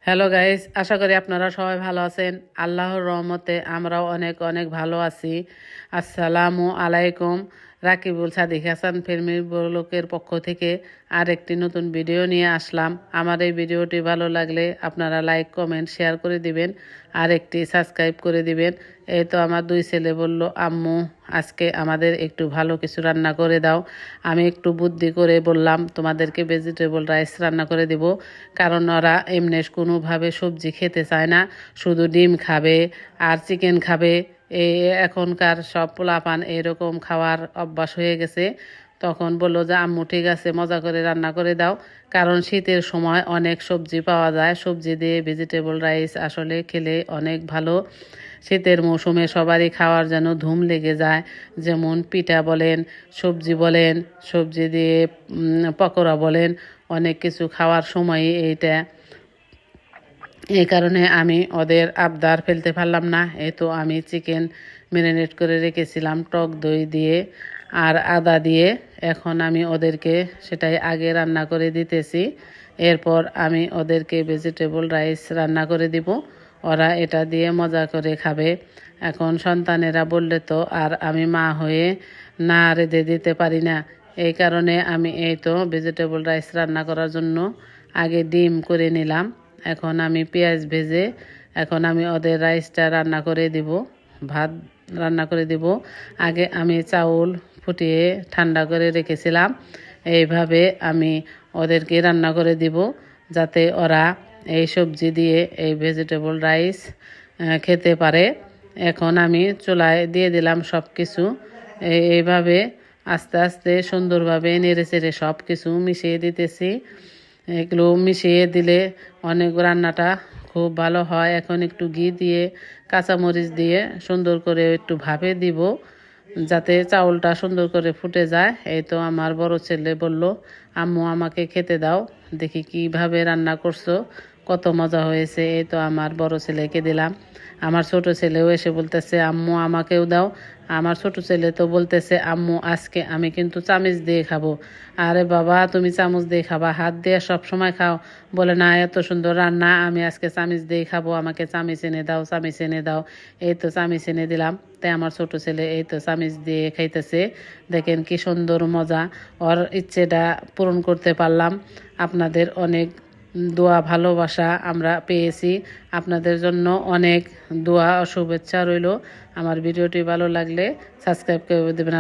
Hello guys, আশা করি আপনারা সবাই ভালো আছেন। আল্লাহর রহমতে আমরাও অনেক অনেক ভালো আছি। আসসালামু আলাইকুম। রাকিবুল সাদিক হাসান ফিল্মি ব্লগের পক্ষ থেকে আরেকটি নতুন ভিডিও নিয়ে আসলাম। আমার এই ভিডিওটি ভালো লাগলে আপনারা লাইক কমেন্ট শেয়ার করে দিবেন আর একটি সাবস্ক্রাইব করে দিবেন। এই তো আমার দুই ছেলে বলল, আম্মু আজকে আমাদের একটু ভালো কিছু রান্না করে দাও। আমি একটু বুদ্ধি করে বললাম তোমাদেরকে ভেজিটেবল রাইস রান্না করে দিব, কারণ ওরা এমনি কোনোভাবে সবজি খেতে চায় না, শুধু ডিম খাবে আর চিকেন খাবে। এই এখনকার সব পোলাপান এরকম খাওয়ার অভ্যাস হয়ে গেছে। তখন বললো যে আম্মু ঠিক আছে, মজা করে রান্না করে দাও, কারণ শীতের সময় অনেক সবজি পাওয়া যায়, সবজি দিয়ে ভেজিটেবল রাইস আসলে খেলে অনেক ভালো। শীতের মৌসুমে সবারই খাওয়ার যেন ধুম লেগে যায়, যেমন পিঠা বলেন, সবজি বলেন, সবজি দিয়ে পকোড়া বলেন, অনেক কিছু খাওয়ার সময় এইটা। এই কারণে আমি ওদের আবদার ফেলতে পারলাম না। এই তো আমি চিকেন ম্যারিনেট করে রেখেছিলাম টক দই দিয়ে আর আদা দিয়ে। এখন আমি ওদেরকে সেটাই আগে রান্না করে দিতেছি। এরপর আমি ওদেরকে ভেজিটেবল রাইস রান্না করে দিব, ওরা এটা দিয়ে মজা করে খাবে। এখন সন্তানেরা বললে তো আর আমি মা হয়ে না রেঁধে দিতে পারি না। এই কারণে আমি এই তো ভেজিটেবল রাইস রান্না করার জন্য আগে ডিম করে নিলাম। এখন আমি পেঁয়াজ ভেজে এখন আমি ওদের রাইসটা রান্না করে দিব, ভাত রান্না করে দিব। আগে আমি চাউল ফুটিয়ে ঠান্ডা করে রেখেছিলাম। এইভাবে আমি ওদেরকে রান্না করে দিব, যাতে ওরা এই সবজি দিয়ে এই ভেজিটেবল রাইস খেতে পারে। এখন আমি চুলায় দিয়ে দিলাম সব কিছু। এইভাবে আস্তে আস্তে সুন্দরভাবে নেড়ে চেড়ে সব কিছু মিশিয়ে দিতেছি। এগুলো মিশিয়ে দিলে অনেক রান্নাটা খুব ভালো হয়। এখন একটু ঘি দিয়ে কাঁচামরিচ দিয়ে সুন্দর করে একটু ভাপে দিব, যাতে চাউলটা সুন্দর করে ফুটে যায়। এই তো আমার বড় ছেলে বলল, আম্মু আমাকে খেতে দাও, দেখি কিভাবে রান্না করছো, কত মজা হয়েছে। এই তো আমার বড় ছেলেকে দিলাম। আমার ছোট ছেলেও এসে বলতেছে, আম্মু আমাকেও দাও। আমার ছোট ছেলে তো বলতেছে, আম্মু আজকে আমি কিন্তু চামচ দিয়ে খাবো। আরে বাবা, তুমি চামচ দিয়ে খাবা, হাত দিয়ে সব সময় খাও? বলে না, এত সুন্দর রান্না, আমি আজকে চামচ দিয়ে খাবো, আমাকে চামচ এনে দাও, চামচ এনে দাও। এই তো চামচ এনে দিলাম। তাই আমার ছোট ছেলে এই তো চামচ দিয়ে খাইতেছে। দেখেন কি সুন্দর মজা, ওর ইচ্ছেটা পূরণ করতে পারলাম। আপনাদের অনেক দোয়া ভালোবাসা আমরা পেয়েছি, আপনাদের জন্য অনেক দোয়া ও শুভেচ্ছা রইল। আমার ভিডিওটি ভালো লাগলে সাবস্ক্রাইব করে দেবেন।